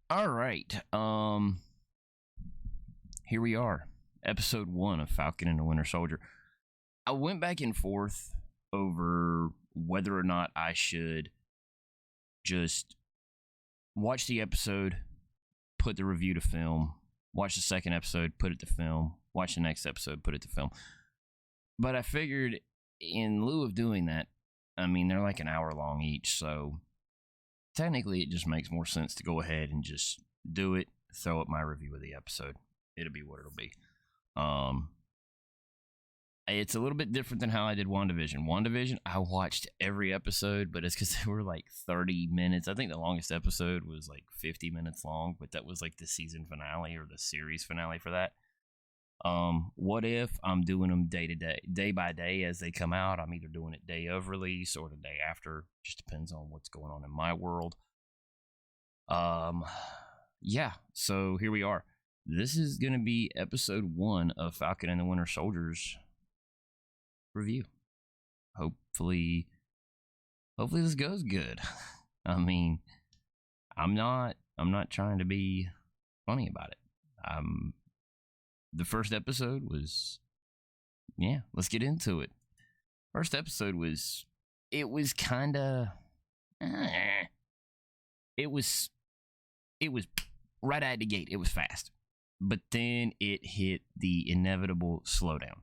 All right. Here we are. Episode 1 of Falcon and the Winter Soldier. I went back and forth over whether or not I should just watch the episode, put the review to film, watch the second episode, put it to film, watch the next episode, put it to film. But I figured in lieu of doing that, I mean, they're like an hour long each, so technically it just makes more sense to go ahead and just do it, throw up my review of the episode. It'll be what it'll be. Um, it's a little bit different than how I did WandaVision. WandaVision, I watched every episode, but it's because they were like 30 minutes. I think the longest episode was like 50 minutes long, but that was like the season finale or the series finale for that. What if I'm doing them day to day, day by day as they come out? I'm either doing it day of release or the day after. Just depends on what's going on in my world. Um, yeah. So here we are. This is gonna be episode 1 of Falcon and the Winter Soldier's review. Hopefully, this goes good. I mean, I'm not trying to be funny about it. The first episode was, yeah, let's get into it. First episode was, it was kind of, it was right out of the gate. It was fast, but then it hit the inevitable slowdown,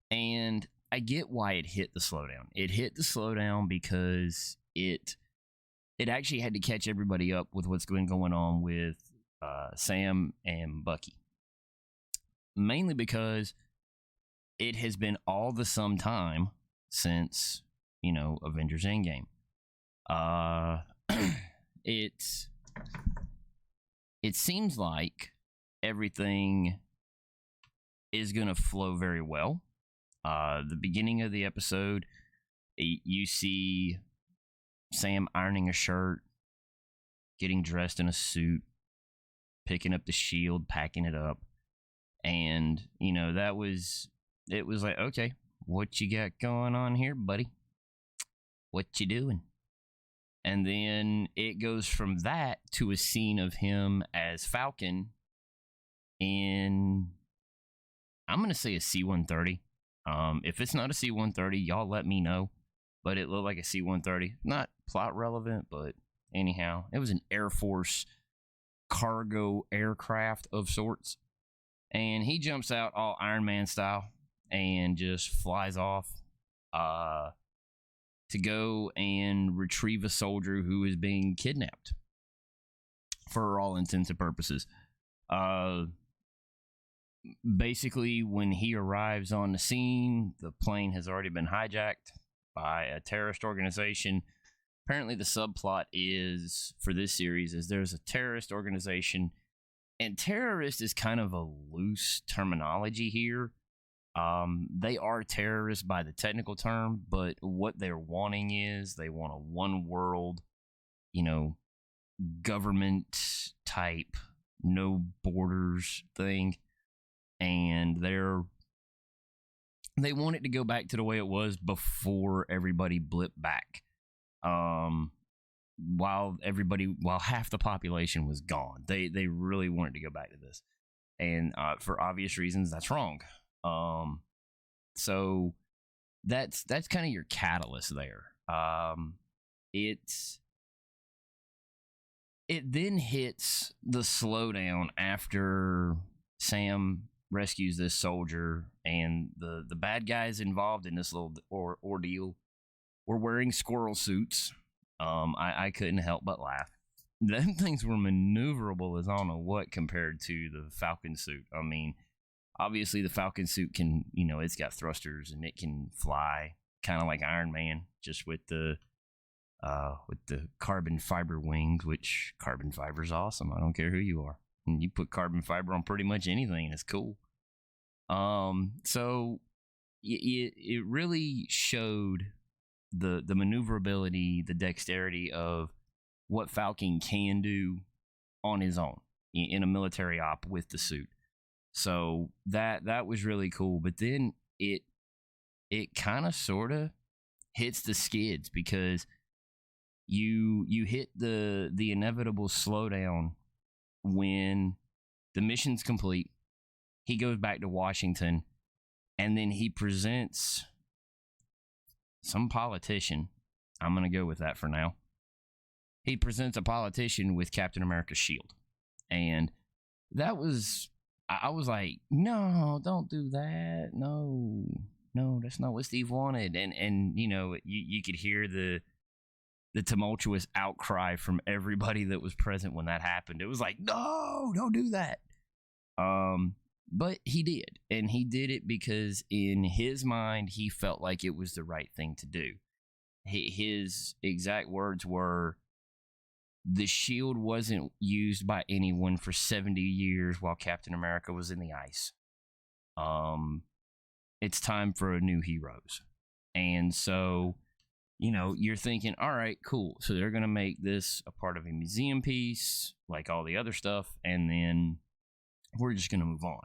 and I get why it hit the slowdown. It hit the slowdown because it actually had to catch everybody up with what's been going on with Sam and Bucky. Mainly because it has been all the some time since, Avengers Endgame. It seems like everything is going to flow very well. The beginning of the episode, you see Sam ironing a shirt, getting dressed in a suit, picking up the shield, packing it up. And, it was like, okay, what you got going on here, buddy? What you doing? And then it goes from that to a scene of him as Falcon in, I'm going to say a C-130. If it's not a C-130, y'all let me know. But it looked like a C-130. Not plot relevant, but anyhow, it was an Air Force cargo aircraft of sorts. And he jumps out all Iron Man style and just flies off to go and retrieve a soldier who is being kidnapped for all intents and purposes. Basically, when he arrives on the scene, the plane has already been hijacked by a terrorist organization. Apparently, the subplot is for this series is there's a terrorist organization, and terrorist is kind of a loose terminology here. They are terrorists by the technical term, but what they're wanting is they want a one world, government type, no borders thing. And they want it to go back to the way it was before everybody blipped back. While half the population was gone, they really wanted to go back to this, and for obvious reasons, that's wrong. So that's kind of your catalyst there. It then hits the slowdown after Sam rescues this soldier, and the bad guys involved in this little ordeal were wearing squirrel suits. I couldn't help but laugh. Them things were maneuverable as I don't know what compared to the Falcon suit. I mean, obviously the Falcon suit can, it's got thrusters and it can fly, kind of like Iron Man, just with the carbon fiber wings, which carbon fiber is awesome. I don't care who you are. And you put carbon fiber on pretty much anything, and it's cool. So it really showed the maneuverability, the dexterity of what Falcon can do on his own in a military op with the suit. So that was really cool. But then it kind of sort of hits the skids because you hit the inevitable slowdown when the mission's complete, he goes back to Washington, and then he presents some politician. I'm going to go with that for now. He presents a politician with Captain America's shield. And that was, I was like, no, don't do that. No, that's not what Steve wanted. And you know, you could hear the tumultuous outcry from everybody that was present when that happened. It was like, no, don't do that. But he did. And he did it because in his mind, he felt like it was the right thing to do. His exact words were, the shield wasn't used by anyone for 70 years while Captain America was in the ice. It's time for new heroes. And so, you know, you're thinking, all right, cool. So they're going to make this a part of a museum piece, like all the other stuff, and then we're just going to move on.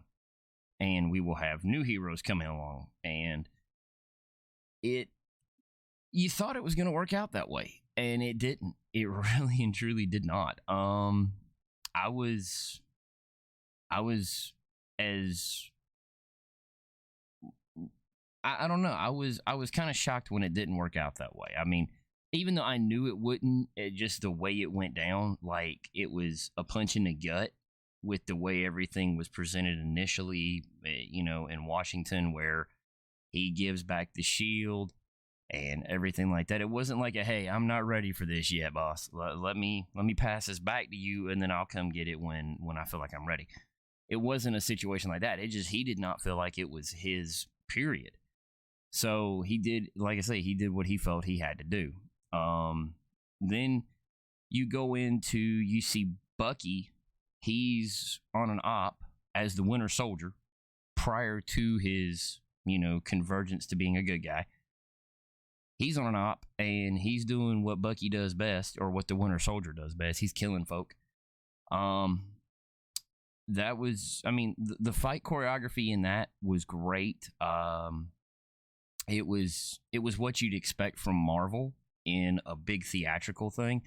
And we will have new heroes coming along. And you thought it was going to work out that way, and it didn't. It really and truly did not. I was as I don't know. I was kind of shocked when it didn't work out that way. I mean, even though I knew it wouldn't, just the way it went down, like it was a punch in the gut with the way everything was presented initially, you know, in Washington, where he gives back the shield and everything like that. It wasn't like a, hey, I'm not ready for this yet, boss. Let me pass this back to you, and then I'll come get it when I feel like I'm ready. It wasn't a situation like that. It just, he did not feel like it was his period. So he did, like I say, he did what he felt he had to do. Then you go into, you see Bucky. He's on an op as the Winter Soldier prior to his, you know, convergence to being a good guy. He's on an op, and he's doing what Bucky does best, or what the Winter Soldier does best. He's killing folk. That was, I mean, the fight choreography in that was great. It was what you'd expect from Marvel in a big theatrical thing.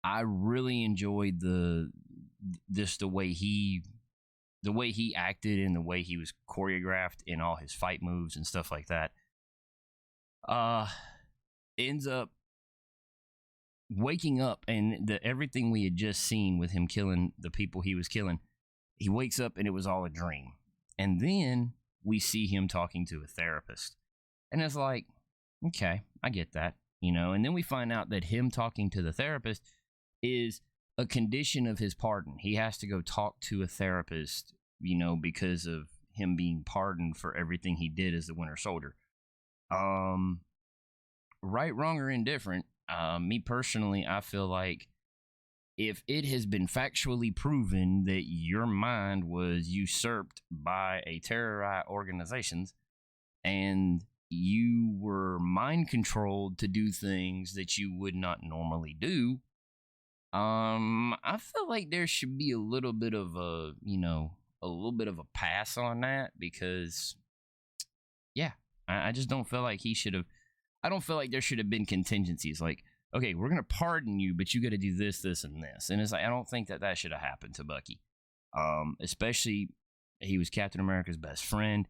I really enjoyed the way he acted and the way he was choreographed in all his fight moves and stuff like that. Ends up waking up, and everything we had just seen with him killing the people he was killing, he wakes up and it was all a dream. And then we see him talking to a therapist, and it's like, okay, I get that, you know. And then we find out that him talking to the therapist is a condition of his pardon. He has to go talk to a therapist, you know, because of him being pardoned for everything he did as the Winter Soldier. Right, wrong, or indifferent, me personally, I feel like if it has been factually proven that your mind was usurped by a terrorist organizations and you were mind controlled to do things that you would not normally do, I feel like there should be a little bit of a pass on that, because yeah, I just don't feel like he should have. I don't feel like there should have been contingencies like, okay, we're going to pardon you, but you got to do this, this, and this. And it's like, I don't think that should have happened to Bucky. Especially, he was Captain America's best friend.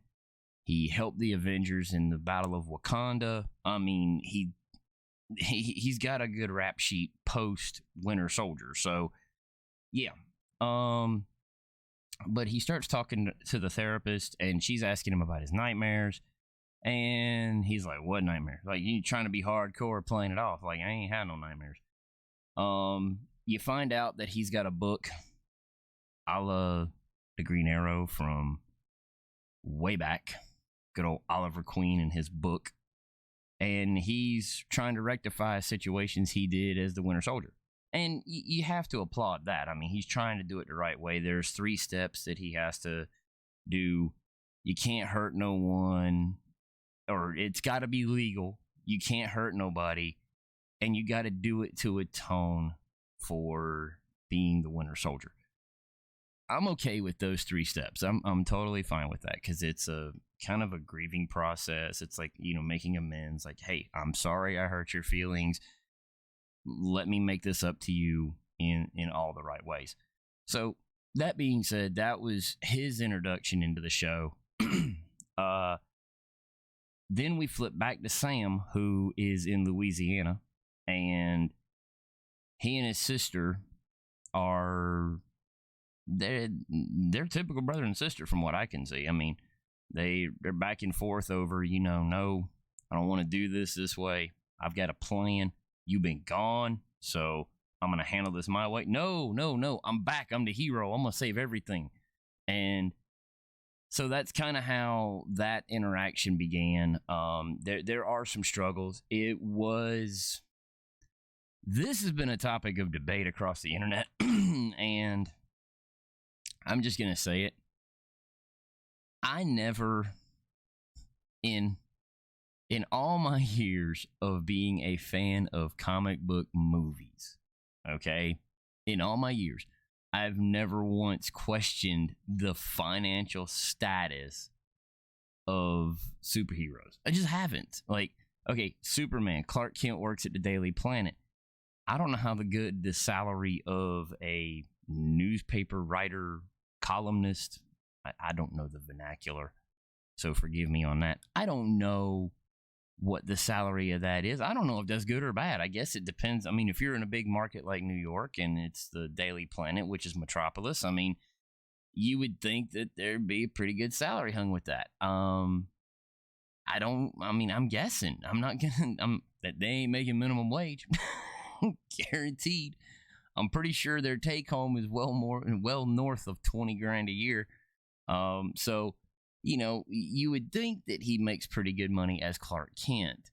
He helped the Avengers in the Battle of Wakanda. I mean, he's got a good rap sheet post Winter Soldier. So, yeah. But he starts talking to the therapist, and she's asking him about his nightmares. And he's like, what nightmare? Like, you trying to be hardcore playing it off. Like, I ain't had no nightmares. You find out that he's got a book a la the Green Arrow from way back. Good old Oliver Queen and his book. And he's trying to rectify situations he did as the Winter Soldier. And you have to applaud that. I mean, he's trying to do it the right way. There's 3 steps that he has to do. You can't hurt no one. Or it's got to be legal. You can't hurt nobody. And you got to do it to atone for being the Winter Soldier. I'm okay with those 3 steps. I'm totally fine with that, because it's a kind of a grieving process. It's like, you know, making amends. Like, hey, I'm sorry I hurt your feelings. Let me make this up to you in all the right ways. So that being said, that was his introduction into the show. uh, then we flip back to Sam, who is in Louisiana, and he and his sister are they're typical brother and sister from what I can see. I mean, they're back and forth over, no, I don't want to do this way. I've got a plan. You've been gone, so I'm gonna handle this my way. No, I'm back. I'm the hero. I'm gonna save everything. And so that's kind of how that interaction began. There are some struggles. This has been a topic of debate across the internet, and I'm just gonna say it. I never, in all my years of being a fan of comic book movies, okay, in all my years, I've never once questioned the financial status of superheroes. I just haven't. Like, okay, Superman, Clark Kent works at the Daily Planet. I don't know how the salary of a newspaper writer, columnist, I don't know the vernacular, so forgive me on that. I don't know what the salary of that is. I don't know if that's good or bad. I guess it depends. I mean, if you're in a big market like New York and it's the Daily Planet, which is Metropolis, I mean, you would think that there'd be a pretty good salary hung with that. I'm guessing. That they ain't making minimum wage. Guaranteed. I'm pretty sure their take home is well north of 20 grand a year. So, you would think that he makes pretty good money as Clark Kent.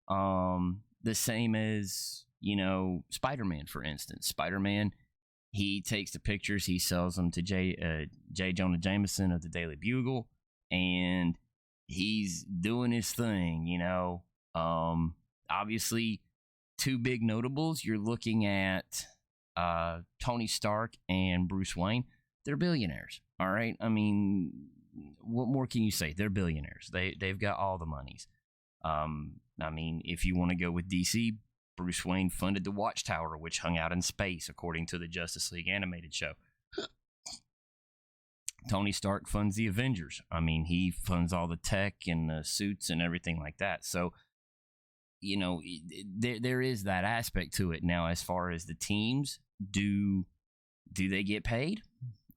The same as, Spider-Man, for instance. Spider-Man, he takes the pictures, he sells them to J. Jonah Jameson of the Daily Bugle, and he's doing his thing, Obviously, two big notables, you're looking at Tony Stark and Bruce Wayne. They're billionaires, all right? I mean, what more can you say? They're billionaires. They've got all the monies. If you want to go with DC, Bruce Wayne funded the Watchtower, which hung out in space, according to the Justice League animated show. Tony Stark funds the Avengers. I mean, he funds all the tech and the suits and everything like that. So, there is that aspect to it. Now, as far as the teams, do they get paid?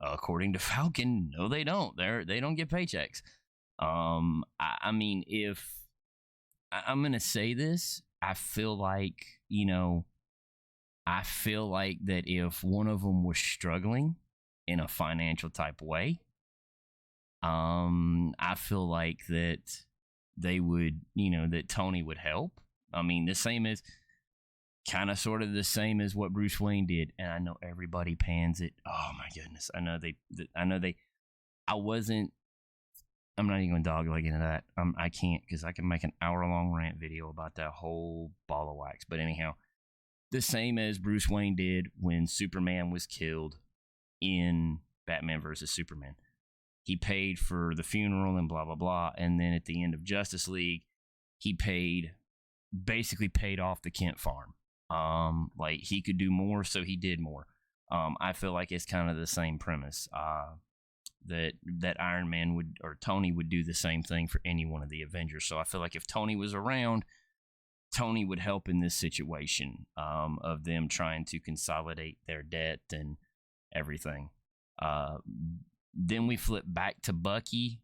According to Falcon, no, they don't. They don't get paychecks. If I'm gonna say this, I feel like that if one of them was struggling in a financial type way, I feel like that they would, that Tony would help. I mean, the same as kind of sort of the same as what Bruce Wayne did. And I know everybody pans it. Oh my goodness. I'm not even going to dog like into that. I can't, because I can make an hour-long rant video about that whole ball of wax. But anyhow, the same as Bruce Wayne did when Superman was killed in Batman vs. Superman. He paid for the funeral and blah, blah, blah. And then at the end of Justice League, he basically paid off the Kent farm. Like he could do more, so he did more. I feel like it's kind of the same premise. That Iron Man would, or Tony would do the same thing for any one of the Avengers. So I feel like if Tony was around, Tony would help in this situation of them trying to consolidate their debt and everything. Then we flip back to Bucky,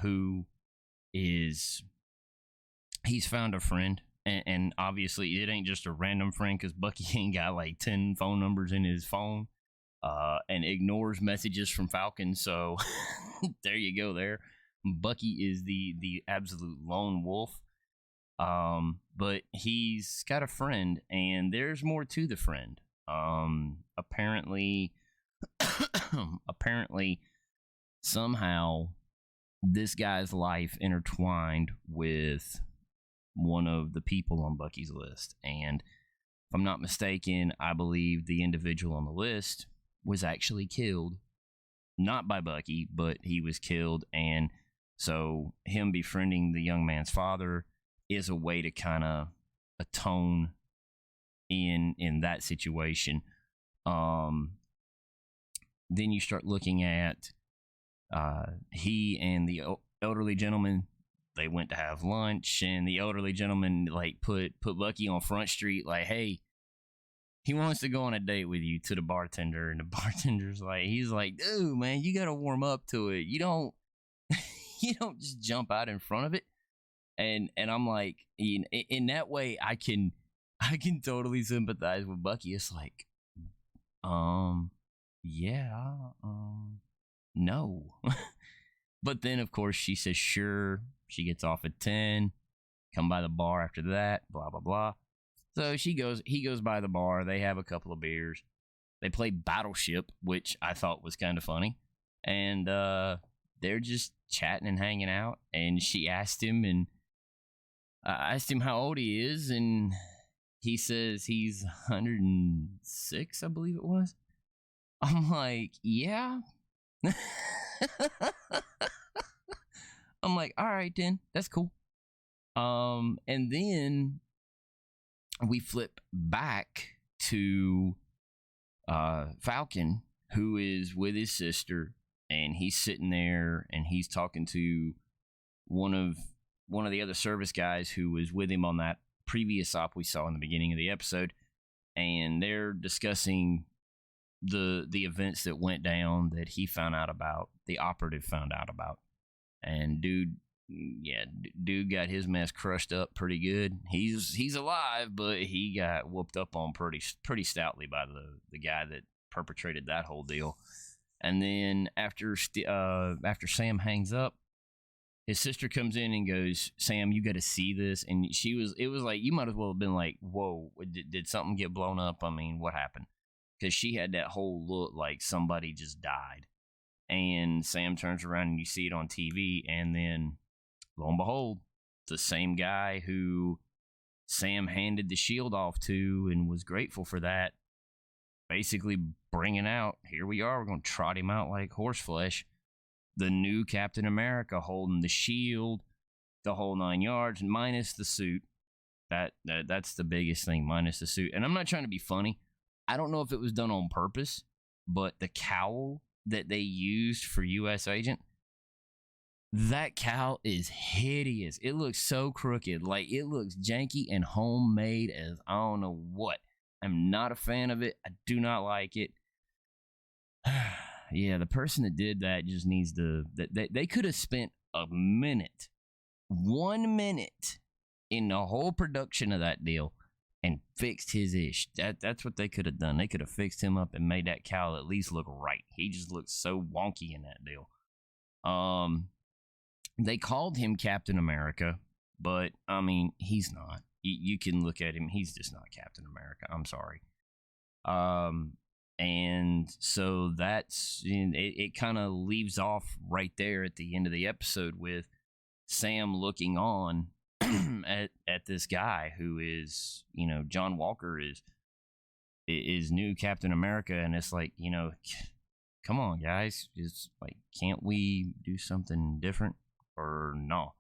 who he's found a friend. And obviously, it ain't just a random friend, because Bucky ain't got like 10 phone numbers in his phone and ignores messages from Falcon. So there you go there. Bucky is the absolute lone wolf. But he's got a friend, and there's more to the friend. Apparently, somehow, this guy's life intertwined with one of the people on Bucky's list. And if I'm not mistaken, I believe the individual on the list was actually killed. Not by Bucky, but he was killed. And so him befriending the young man's father is a way to kind of atone in that situation. then you start looking at he and the elderly gentleman. They went to have lunch, and the elderly gentleman like put Lucky on Front Street, like, hey, he wants to go on a date with you, to the bartender, and the bartender's like, he's like, dude, man, you gotta warm up to it. You don't you don't just jump out in front of it. And I'm like, in that way, I can totally sympathize with Bucky. It's like, yeah, no. But then, of course, she says, sure. She gets off at 10. Come by the bar after that, blah, blah, blah. So he goes by the bar. They have a couple of beers. They play Battleship, which I thought was kind of funny. And they're just chatting and hanging out. And she asked him, and I asked him how old he is. And he says he's 106, I believe it was. I'm like, yeah. I'm like, all right, then. That's cool. And then we flip back to Falcon, who is with his sister, and he's sitting there and he's talking to one of the other service guys who was with him on that previous op we saw in the beginning of the episode, and they're discussing the events that went down that he found out about, the operative found out about. And dude got his mess crushed up pretty good. He's alive, but he got whooped up on pretty stoutly by the guy that perpetrated that whole deal. And then after Sam hangs up, his sister comes in and goes, Sam, you got to see this. And it was like, you might as well have been like, whoa, did something get blown up? I mean, what happened? Because she had that whole look like somebody just died. And Sam turns around and you see it on TV, and then lo and behold, the same guy who Sam handed the shield off to and was grateful for that, basically bringing out, here we are, we're going to trot him out like horseflesh. The new Captain America holding the shield, the whole 9 yards, minus the suit. That's the biggest thing, minus the suit. And I'm not trying to be funny. I don't know if it was done on purpose, but the cowl that they used for U.S. Agent, that cowl is hideous. It looks so crooked. Like, it looks janky and homemade as I don't know what. I'm not a fan of it. I do not like it. Yeah, the person that did that just needs to... They could have spent 1 minute in the whole production of that deal and fixed his ish. That's what they could have done. They could have fixed him up and made that cowl at least look right. He just looks so wonky in that deal. They called him Captain America, but I mean, he's not. You can look at him. He's just not Captain America. I'm sorry. And so that's, it kind of leaves off right there at the end of the episode with Sam looking on at this guy who is, John Walker is new Captain America. And it's like, come on, guys. It's like, can't we do something different or no?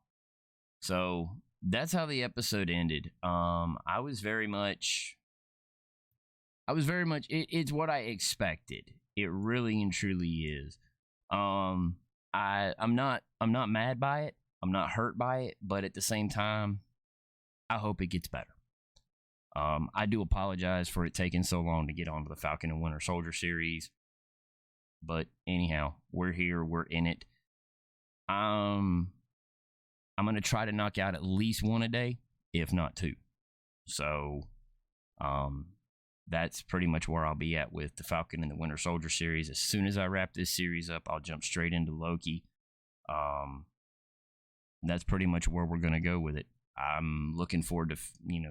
So that's how the episode ended. I was very much, it's what I expected. It really and truly is. I'm not mad by it. I'm not hurt by it, but at the same time, I hope it gets better. I do apologize for it taking so long to get onto the Falcon and Winter Soldier series. But anyhow, we're here. We're in it. I'm going to try to knock out at least one a day, if not two. So, that's pretty much where I'll be at with the Falcon and the Winter Soldier series. As soon as I wrap this series up, I'll jump straight into Loki. That's pretty much where we're going to go with it. I'm looking forward to,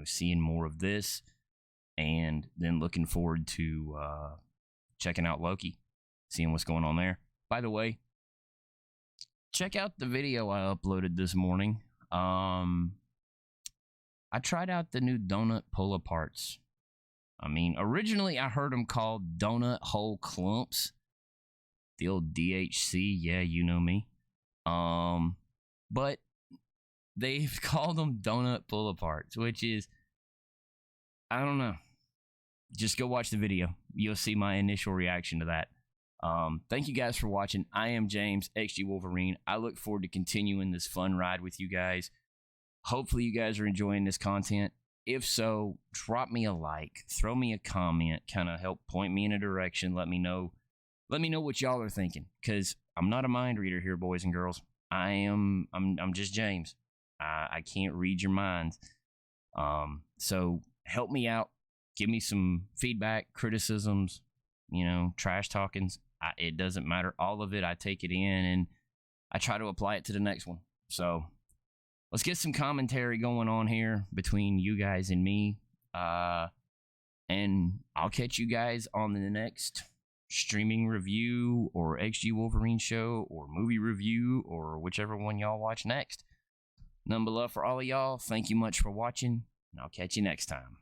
seeing more of this, and then looking forward to checking out Loki, seeing what's going on there. By the way, check out the video I uploaded this morning. I tried out the new donut pull-aparts. I mean, originally I heard them called donut hole clumps. The old DHC, yeah, you know me. But they've called them donut pull-aparts, which is, I don't know. Just go watch the video. You'll see my initial reaction to that. Thank you guys for watching. I am James, XG Wolverine. I look forward to continuing this fun ride with you guys. Hopefully you guys are enjoying this content. If so, drop me a like, throw me a comment, kind of help point me in a direction. Let me know what y'all are thinking, because I'm not a mind reader here, boys and girls. I'm just James. I can't read your minds. So help me out. Give me some feedback, criticisms, trash talkings. It doesn't matter. All of it, I take it in and I try to apply it to the next one. So let's get some commentary going on here between you guys and me. And I'll catch you guys on the next streaming review or XG Wolverine show or movie review or whichever one y'all watch next. None but love for all of y'all. Thank you much for watching, and I'll catch you next time.